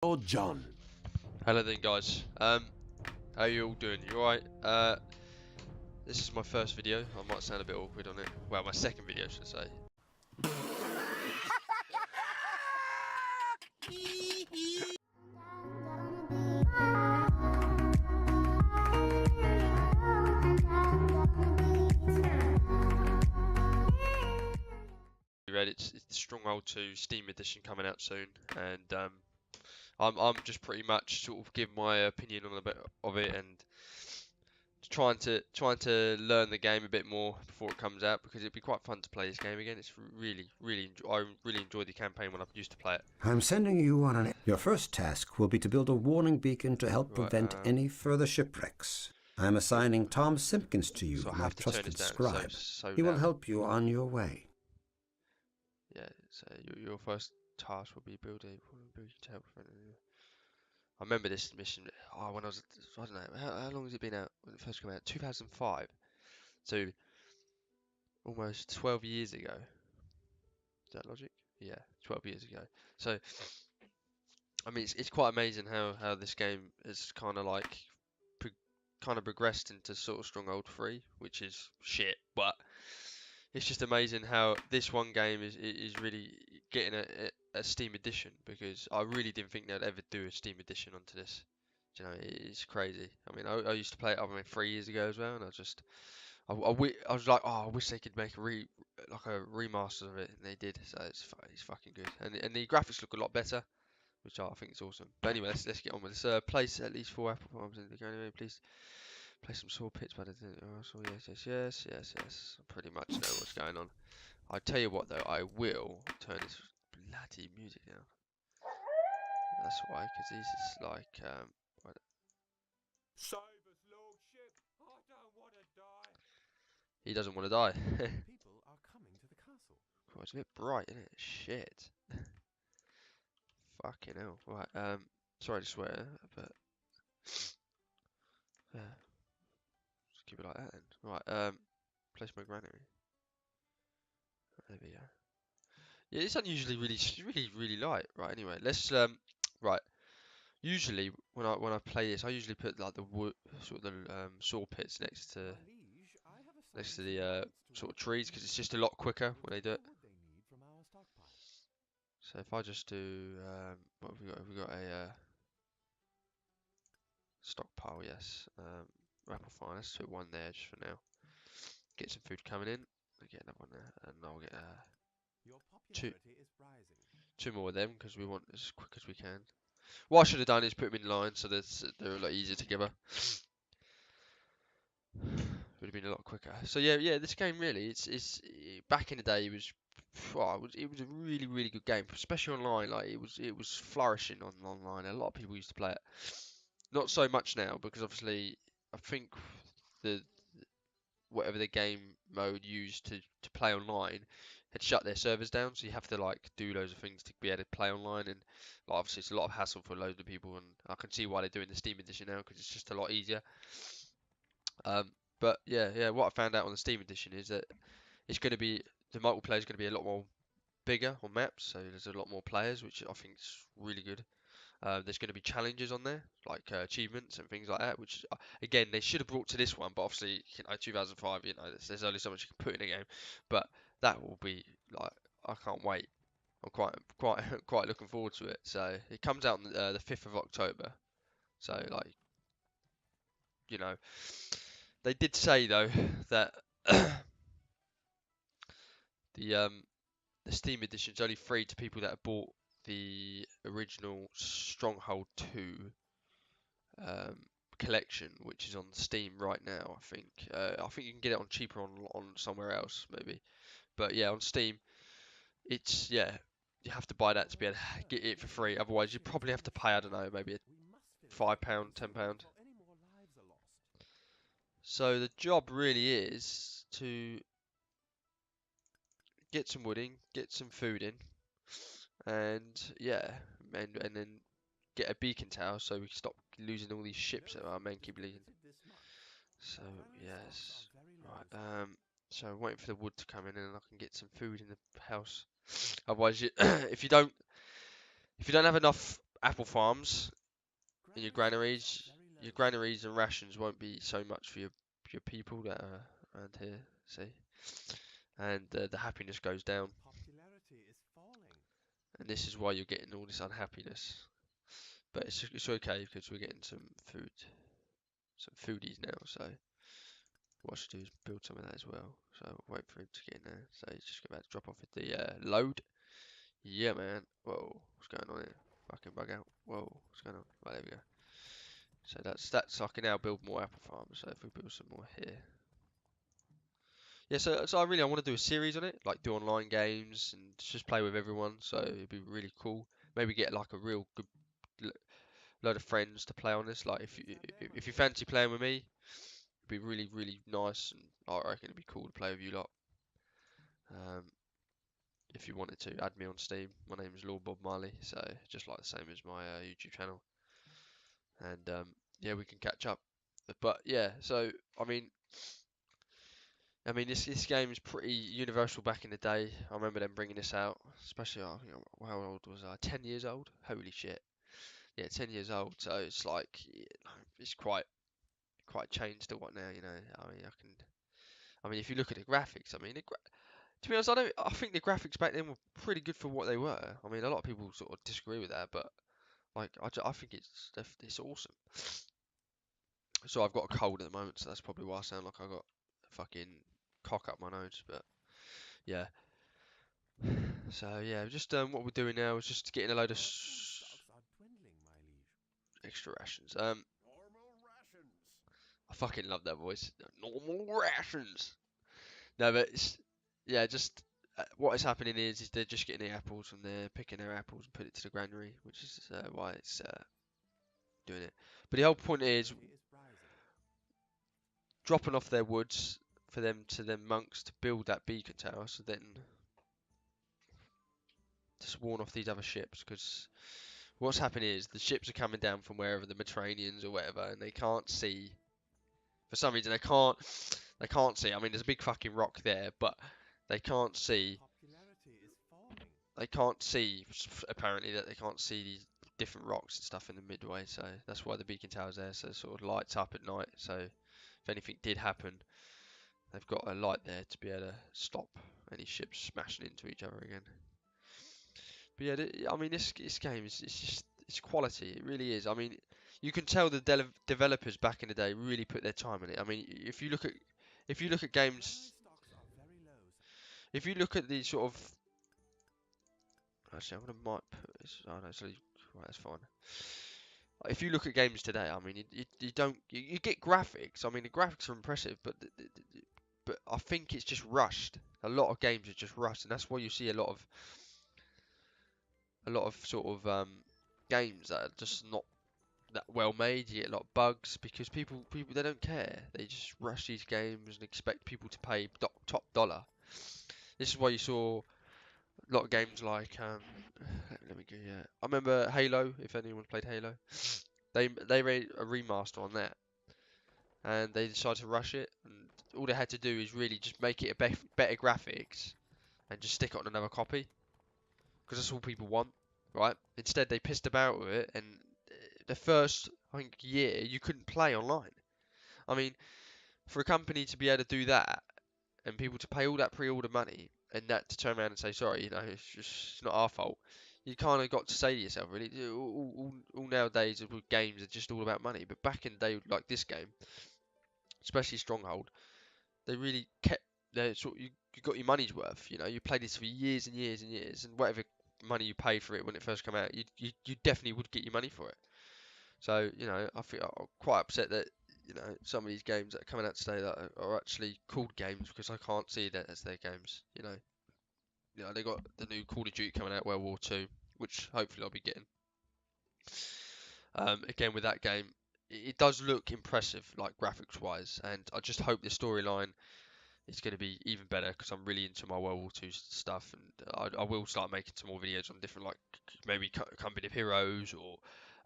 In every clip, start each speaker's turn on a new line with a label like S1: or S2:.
S1: Oh, John.
S2: Hello then guys, how you all doing? You alright? This is my first video. I might sound a bit awkward on it. Well, my second video, should I say. You read it's the Stronghold 2 Steam edition coming out soon, and I'm just pretty much sort of giving my opinion on a bit of it and trying to learn the game a bit more before it comes out because it'd be quite fun to play this game again. It's I really enjoyed the campaign when I used to play it.
S3: I'm sending you on an... Your first task will be to build a warning beacon to help
S2: Right,
S3: prevent any further shipwrecks. I'm assigning Tom Simpkins to you,
S2: so I
S3: my
S2: have to turn this
S3: trusted
S2: down
S3: scribe.
S2: so
S3: He will
S2: loud.
S3: help you on your way.
S2: Yeah, so your first task will be build to help prevent. I remember this mission. Oh, when I don't know, how long has it been out? When it first came out, 2005. So almost 12 years ago. Is that logic? Yeah, 12 years ago. So I mean, it's quite amazing how this game has kind of like pro progressed into sort of Stronghold 3, which is shit, but it's just amazing how this one game is really getting a Steam edition because I really didn't think they'd ever do a Steam edition onto this. You know, it's crazy. I mean, I used to play it, I mean, 3 years ago as well, and I was like, oh, I wish they could make like a remaster of it, and they did. So it's fucking good, and the graphics look a lot better, which I think is awesome. But anyway, let's get on with this. Place at least 4 apple farms in the game. Anyway, please place some saw pits, but I didn't. Oh, so yes. I pretty much know what's going on. I tell you what though, I will turn this bloody music down. That's why, because this is like
S1: Save us, Lordship. I don't want to die.
S2: he doesn't want to die.
S1: People are coming to the castle.
S2: Oh, it's a bit bright, isn't it? Shit. Fucking hell. Right. Sorry to swear, but yeah, just keep it like that then. Right. Place my granary. There we go. Yeah, it's unusually really light. Right. Anyway, let's right. Usually when I play this, I usually put like the wood sort of the saw pits next to
S1: My liege, I have assigned
S2: the
S1: some guards to
S2: sort of
S1: ensure
S2: trees
S1: the
S2: because it's just a
S1: merchants
S2: lot quicker
S1: will
S2: when they do
S1: get
S2: it.
S1: the wood they need from our stockpile.
S2: So if I just do what have we got? Have we got a stockpile? Yes. Apple fine. Let's put one there just for now. Get some food coming in. I'll get another one there, and I'll get
S1: Your
S2: two
S1: popularity is rising.
S2: two more of them because we want as quick as we can. What I should have done is put them in line so that they're a lot easier together. Would have been a lot quicker. So yeah. This game really, back in the day, it was, well, it was a really good game, especially online. Like it was flourishing on online. A lot of people used to play it. Not so much now because obviously I think the whatever the game mode used to play online had shut their servers down, so you have to like do loads of things to be able to play online, and like, obviously it's a lot of hassle for loads of people, and I can see why they're doing the Steam edition now because it's just a lot easier. But yeah, what I found out on the Steam edition is that it's going to be the multiplayer is going to be a lot more bigger on maps, so there's a lot more players, which I think is really good. There's going to be challenges on there, like achievements and things like that, which again they should have brought to this one, but obviously 2005, there's only so much you can put in a game, but that will be like I can't wait. I'm quite looking forward to it. So it comes out on the 5th of October. So like you know, they did say though that the the Steam edition is only free to people that have bought the original Stronghold 2 um, collection, which is on Steam right now. I think you can get it on cheaper on somewhere else maybe, but yeah, on Steam, it's yeah, you have to buy that to be able to get it for free. Otherwise, you probably have to pay, I don't know, maybe a
S1: We must finish the
S2: £5,
S1: cleansing
S2: £10.
S1: before any more lives are lost.
S2: So the job really is to get some wood in, get some food in, and yeah, and then get a beacon tower so we can stop losing all these ships that our men
S1: Jealousy is
S2: keep losing.
S1: permitted this month.
S2: So
S1: Our granary stocks are
S2: yes,
S1: very low this
S2: right.
S1: month.
S2: So I'm waiting for the wood to come in and I can get some food in the house. Otherwise, if you don't have enough apple farms in your
S1: Granary stocks
S2: granaries.
S1: are very
S2: Your
S1: low, sir.
S2: granaries and rations won't be so much for your people that are around here. See, and the happiness goes down,
S1: Popularity is falling.
S2: and this is why you're getting all this unhappiness. But it's okay because we're getting some foodies now. So what I should do is build some of that as well. So I'll wait for him to get in there. So he's just about to drop off at the load. Yeah, man. Whoa, what's going on here? Fucking bug out. Whoa, what's going on? Right, there we go. So that's I can now build more apple farms. So if we build some more here. Yeah, so I want to do a series on it, like do online games and just play with everyone. So it'd be really cool. Maybe get like a real good l- load of friends to play on this. Like
S1: Is that them
S2: if
S1: under
S2: you
S1: there?
S2: fancy playing with me, it'd be really nice, and I reckon it'd be cool to play with you lot. Um, if you wanted to, add me on Steam. My name is LordBobMarley, so just like the same as my YouTube channel, and yeah, we can catch up. But yeah, so I mean, this game is pretty universal back in the day. I remember them bringing this out, especially how old was I? 10 years old? Holy shit! Yeah, 10 years old. So it's like it's quite changed to what now, you know. If you look at the graphics, to be honest, I think the graphics back then were pretty good for what they were. I mean, a lot of people sort of disagree with that, but like I think it's awesome. So I've got a cold at the moment, so that's probably why I sound like I got a fucking cock up my nose. But yeah. So yeah, just what we're doing now is just getting a load of
S1: Your food stocks are dwindling, my liege.
S2: extra rations.
S1: Normal rations.
S2: I fucking love that voice. Normal rations. No, but yeah, just what is happening is they're just getting the apples from there, picking their apples and put it to the granary, which is why it's doing it. But the whole point is
S1: Popularity is rising.
S2: dropping off their woods for them to then monks to build that beacon tower, so then to spawn off these other ships. Because what's happening is the ships are coming down from wherever the Mediterraneans or whatever, and they can't see. For some reason, they can't see. I mean, there's a big fucking rock there, but they can't see.
S1: Popularity is falling.
S2: They can't see. Apparently, that they can't see these different rocks and stuff in the midway. So that's why the beacon tower's there. So it sort of lights up at night. So if anything did happen, they've got a light there to be able to stop any ships smashing into each other again. But yeah, this game is it's quality. It really is. I mean, you can tell the developers back in the day really put their time in it. I mean, if you look at
S1: Granary
S2: games,
S1: stocks are very low, sir.
S2: if you look at the sort of actually, I'm gonna might put this. Oh no, sorry, right, that's fine. If you look at games today, I mean, you don't you get graphics. I mean, the graphics are impressive, but but I think it's just rushed. A lot of games are just rushed, and that's why you see a lot of sort of games that are just not that well made. You get a lot of bugs because people they don't care. They just rush these games and expect people to pay top dollar. This is why you saw a lot of games like let me go. Yeah, I remember Halo. If anyone's played Halo, they made a remaster on that, and they decided to rush it. And all they had to do is really just make it a better graphics and just stick it on another copy because that's all people want, right? Instead, they pissed about with it, and the first I think year you couldn't play online. I mean, for a company to be able to do that and people to pay all that pre-order money and that to turn around and say sorry, you know, it's not our fault. You kind of got to say to yourself, really, all nowadays with games are just all about money. But back in the day, like this game, especially Stronghold, they really kept their sort. You got your money's worth. You know, you played this for years and years and years, and whatever money you paid for it when it first came out, you definitely would get your money for it. So, you know, I feel I'm quite upset that, you know, some of these games that are coming out today that are actually called games because I can't see that as their games, you know. You know, they got the new Call of Duty coming out, World War Two, which hopefully I'll be getting. Again, with that game, it does look impressive, like graphics wise, and I just hope the storyline is going to be even better because I'm really into my World War Two stuff, and I will start making some more videos on different, like maybe Company of Heroes or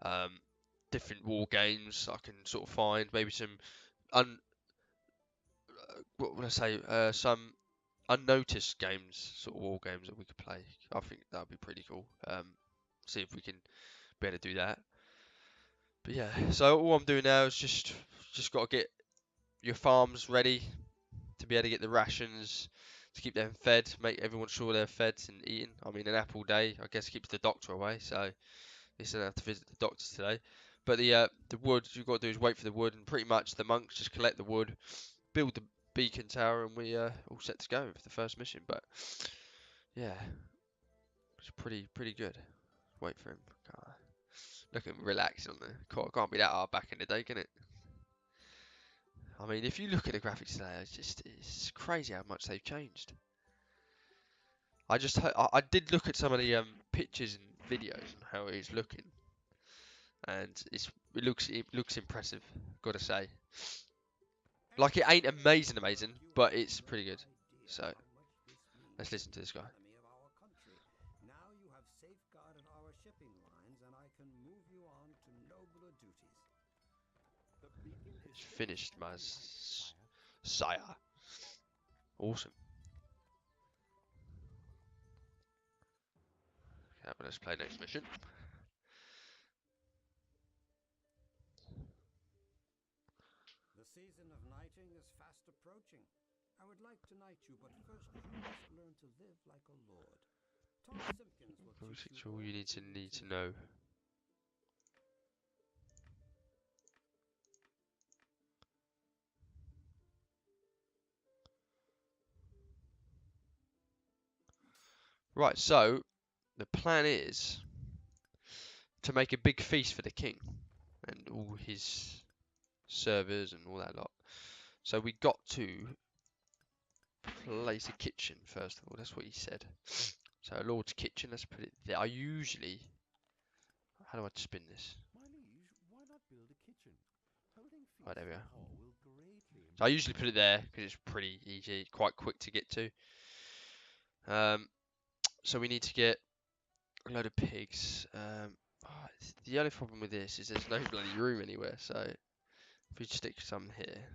S2: um, different war games I can sort of find. Maybe some un what would I say? Some unnoticed games, sort of war games that we could play. I think that'd be pretty cool. See if we can be able to do that. But yeah, so all I'm doing now is just got to get your farms ready to be able to get the rations to keep them fed, make everyone sure they're fed and eating. I mean, an apple day, I guess, keeps the doctor away, so at least I don't have to visit the doctors today. But the wood you've got to do is wait for the wood, and pretty much the monks just collect the wood, build the beacon tower, and we all set to go for the first mission. But yeah, it's pretty good. Wait for him. Look at him relaxing on the court. Can't be that hard back in the day, can it? I mean, if you look at the graphics today, it's crazy how much they've changed. I did look at some of the pictures and videos and how he's looking, and it looks impressive. Gotta say, like it ain't amazing, but it's pretty good. So let's listen to this guy.
S3: Now you have safeguarded our shipping lines, and I can move you on to nobler duties.
S1: The beacon is
S2: It's finished, my sire. Awesome. Okay, well, let's play next mission.
S3: The season of knighting is fast approaching. I would like to knight you, but first you must learn to live like a lord. Tom Simpkins will teach you
S2: All you need to know. Right, so the plan is to make a big feast for the king and all his servers and all that lot. So we got to place a kitchen first of all. That's what he said. So a lord's kitchen. Let's put it there. How do I spin this?
S1: My liege, why not build a kitchen? Holding feasts
S2: Right, there we
S1: in
S2: are.
S1: the hall will greatly
S2: So I usually put it there because it's pretty easy, quite quick to get to. So we need to get a load of pigs. The only problem with this is there's no bloody room anywhere. So if we stick some here,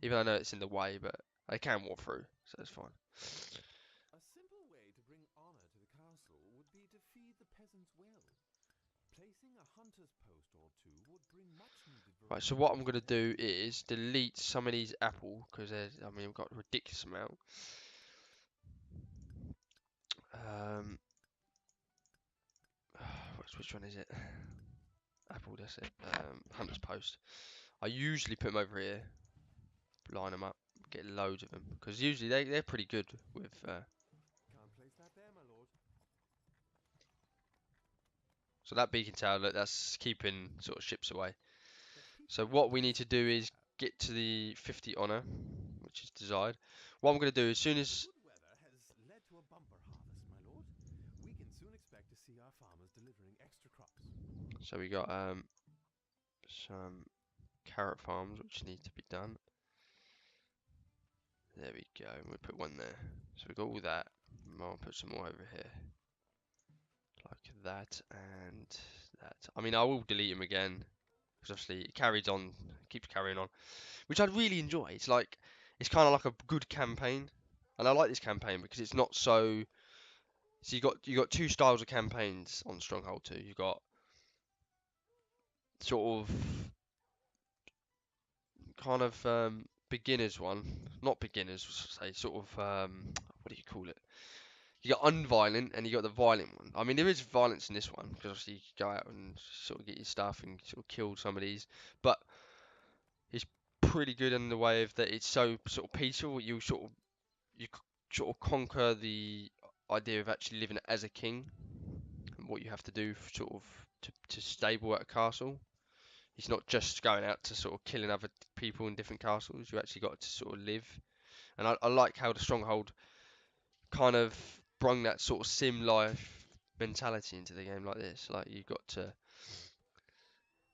S2: even though I know it's in the way, but I can walk through, so it's fine.
S1: A simple way to bring honor to the castle would be to feed the peasants well. Placing a hunter's post or two would bring much needed
S2: Right,
S1: variety
S2: so what I'm
S1: to
S2: gonna
S1: the
S2: do is delete some of these apple because I mean, we've got a ridiculous amount. Which one is it? Apple, that's it. Hunter's post. I usually put them over here, line them up, get loads of them because usually they're pretty good with.
S1: Can't place that there, my lord.
S2: So that beacon tower, look, that's keeping sort of ships away.
S1: The people
S2: So what we
S1: of
S2: need to do is get to the 50 honor, which is desired. What I'm going to do as soon as
S1: good weather has led to a bumper harvest, my lord. We can soon expect to see our farmers delivering extra crops.
S2: so we got some carrot farms which need to be done. There we go. We put one there. So we got all that. I'll put some more over here, like that and that. I mean, I will delete them again because obviously it carries on, keeps carrying on, which I really enjoy. It's kind of like a good campaign, and I like this campaign because it's not so. So you got two styles of campaigns on Stronghold 2. You got sort of kind of beginners one, not beginners, say sort of what do you call it? You got unviolent and you got the violent one. I mean, there is violence in this one because obviously you can go out and sort of get your stuff and sort of kill some of these, but it's pretty good in the way of that it's so sort of peaceful. You sort of conquer the idea of actually living as a king and what you have to do sort of to stable at a castle. It's not just going out to sort of killing other people in different castles. You actually got to sort of live. And I like how the Stronghold kind of brung that sort of sim life mentality into the game like this. Like you've got to,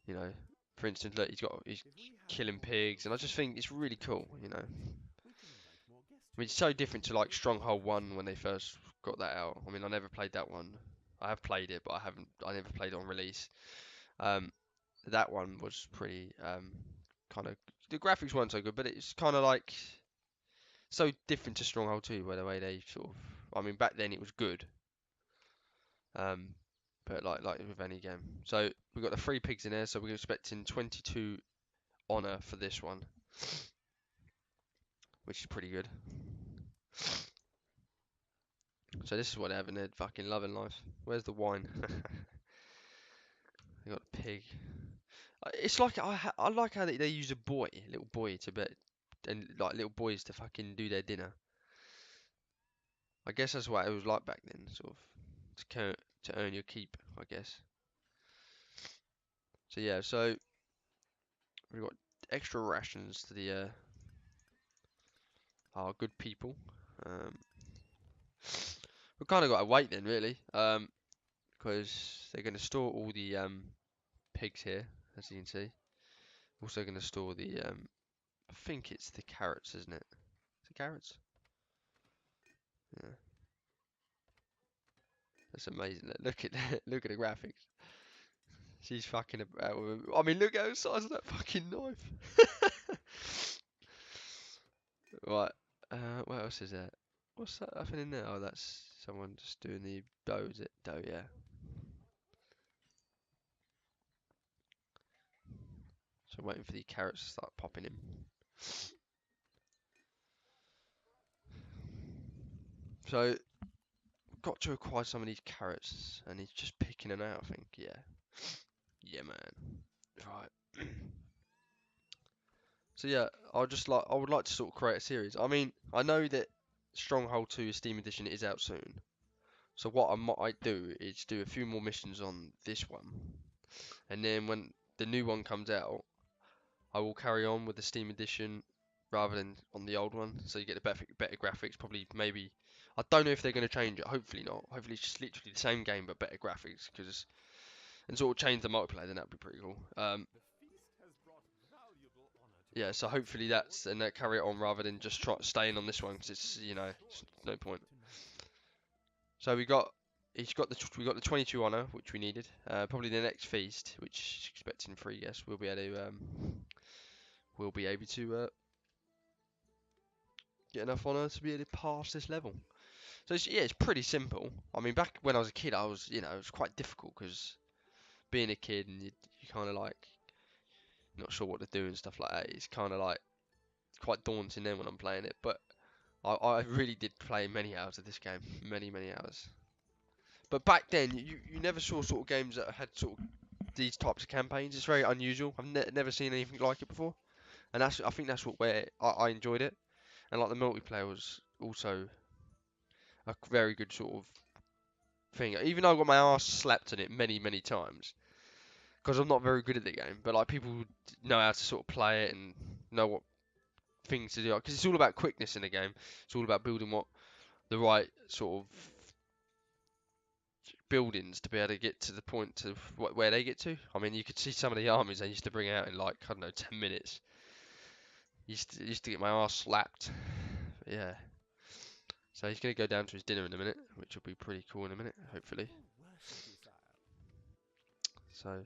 S2: you know, for instance, look, he's
S1: If we have
S2: killing
S1: more
S2: pigs, and I
S1: roads
S2: just
S1: and
S2: think it's really cool. You know,
S1: we can invite more guests
S2: I mean, it's so different to like Stronghold 1 when they first got that out. I mean, I never played that one. I have played it, but I never played it on release. Um, that one was pretty kind of the graphics weren't so good, but it's kind of like so different to Stronghold 2, by the way they sort of. I mean, back then it was good. Um, but like with any game. So we've got the 3 pigs in there, so we're expecting 22 honor for this one, which is pretty good. So this is what they're having, they're fucking loving life. Where's the wine? They got a pig. It's like I like how they use a little boy to bet, and like little boys to fucking do their dinner. I guess that's what it was like back then, sort of to earn your keep, I guess. So yeah, so we've got extra rations to the our good people. We've kind of got to wait then, really, because they're going to store all the pigs here, as you can see. Also going to store the I think it's the carrots, isn't it? Is it carrots? Yeah. That's amazing. Look at look at the graphics. She's fucking about with him. I mean, look at the size of that fucking knife. Right. What else is there? What's that happening there? Oh, that's someone just doing the dough, is it? Dough, yeah. So I'm waiting for the carrots to start popping in. So, got to acquire some of these carrots, and he's just picking them out, I think. Yeah. Yeah, man. Right. So yeah, I would like to sort of create a series. I mean, I know that Stronghold 2 Steam Edition is out soon. So what I might do is do a few more missions on this one, and then when the new one comes out, I will carry on with the Steam Edition rather than on the old one. So you get the better graphics. Probably, maybe. I don't know if they're going to change it. Hopefully not. Hopefully it's just literally the same game but better graphics. And sort of change the multiplayer. Then that'd be pretty cool. Yeah. So hopefully and that carry it on rather than just staying on this one because it's it's no point. So we got we got the 22 honor which we needed. Probably the next feast, which is expecting 3 guests, we'll be able to get enough honor to be able to pass this level. So it's pretty simple. I mean, back when I was a kid, it was quite difficult because being a kid and you kind of like not sure what to do and stuff like that. It's kind of like quite daunting then when I'm playing it. But I really did play many hours of this game, many hours. But back then, you never saw sort of games that had sort of these types of campaigns. It's very unusual. I've never seen anything like it before, and I think that's where I enjoyed it. And like the multiplayer was also a very good sort of thing. Even though I got my ass slapped in it many times because I'm not very good at the game, but like people know how to sort of play it and know what things to do. Because it's all about quickness in the game. It's all about building the right sort of buildings to be able to get to the point to where they get to. I mean, you could see some of the armies they used to bring out in like, I don't know, 10 minutes. Used to get my ass slapped. Yeah. So he's going to go down to his dinner in a minute, which will be pretty cool in a minute, hopefully. So,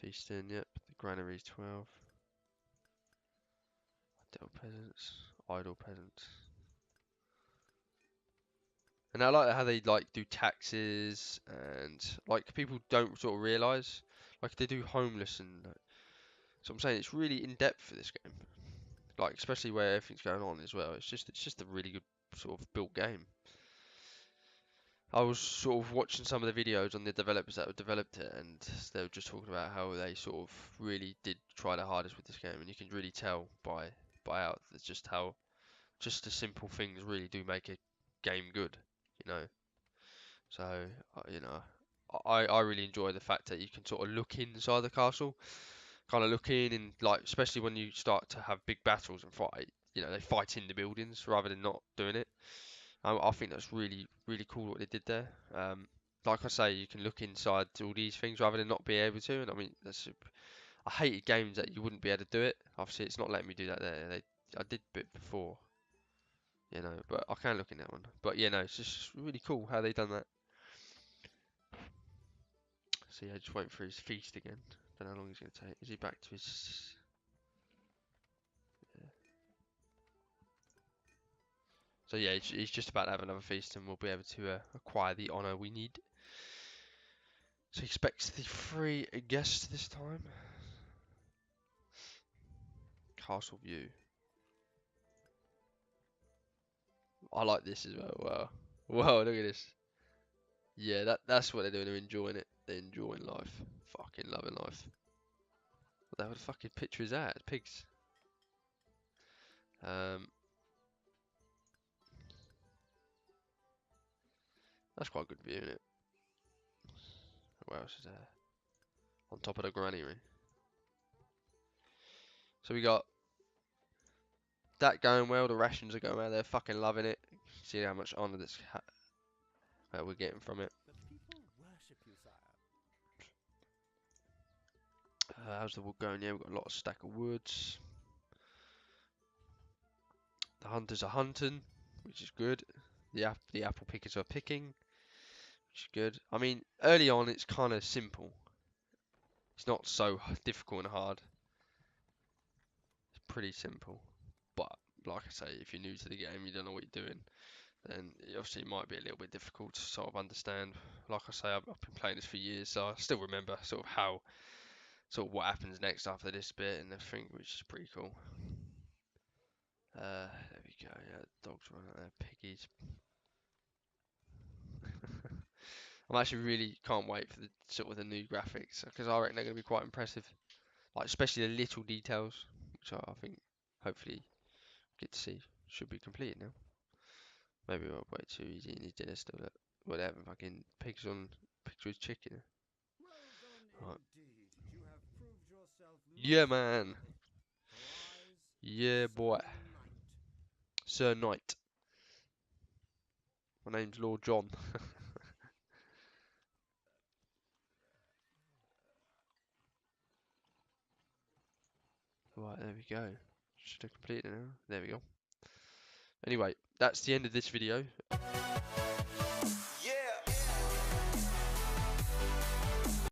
S2: feasting, yep. The granary's 12. Idle peasants. And I like how they like do taxes and like people don't sort of realise, like they do homeless and so I'm saying it's really in depth for this game. Like especially where everything's going on as well. It's just a really good sort of built game. I was sort of watching some of the videos on the developers that have developed it, and they were just talking about how they sort of really did try their hardest with this game, and you can really tell by out just how just the simple things really do make a game good, you know. So I really enjoy the fact that you can sort of look inside the castle, kind of look in, and like especially when you start to have big battles and fight, they fight in the buildings rather than not doing it. I think that's really cool what they did there. Like I say, you can look inside to all these things rather than not be able to. And I mean, I hated games that you wouldn't be able to do it. Obviously, it's not letting me do that there. I did a bit before, but I can look in that one. But yeah, no, it's just really cool how they done that. So yeah, just waiting for his feast again. Don't know how long he's going to take. Is he back to his... Yeah. So yeah, he's just about to have another feast, and we'll be able to acquire the honor we need. So he expects the 3 guests this time. Castle view. I like this as well. Wow, wow, look at this. Yeah, that's what they're doing. They're enjoying it. They're enjoying life. Fucking loving life. What the hell the fucking picture is that? It's pigs. That's quite a good view, isn't it? What else is there? On top of the granary. So we got that going well. The rations are going well. They're fucking loving it. See how much honour we're getting from it.
S1: The people worship you, sire.
S2: How's the wood going? Yeah, we've got a lot of stack of woods. The hunters are hunting, which is good. The apple pickers are picking, which is good. I mean, early on it's kind of simple. It's not so difficult and hard. It's pretty simple. But like I say, if you're new to the game, you don't know what you're doing, then obviously it might be a little bit difficult to sort of understand. Like I say, I've been playing this for years, so I still remember sort of what happens next after this bit and everything, which is pretty cool. There we go. Yeah, dogs running out there, piggies. I'm actually really can't wait for the sort of the new graphics, because I reckon they're going to be quite impressive. Like especially the little details, which I think hopefully get to see. Should be completed now. Maybe I'll wait till he's eating his dinner still. Well, they haven't fucking pigs with chicken.
S3: Well done
S2: Right.
S3: indeed. You have proved yourself
S2: Yeah,
S3: most
S2: man.
S3: worthy. Arise,
S2: Yeah, boy.
S3: Sir Knight.
S2: Sir Knight. My name's Lord John. Right, there we go. Should have completed it now. There we go. Anyway, that's the end of this video.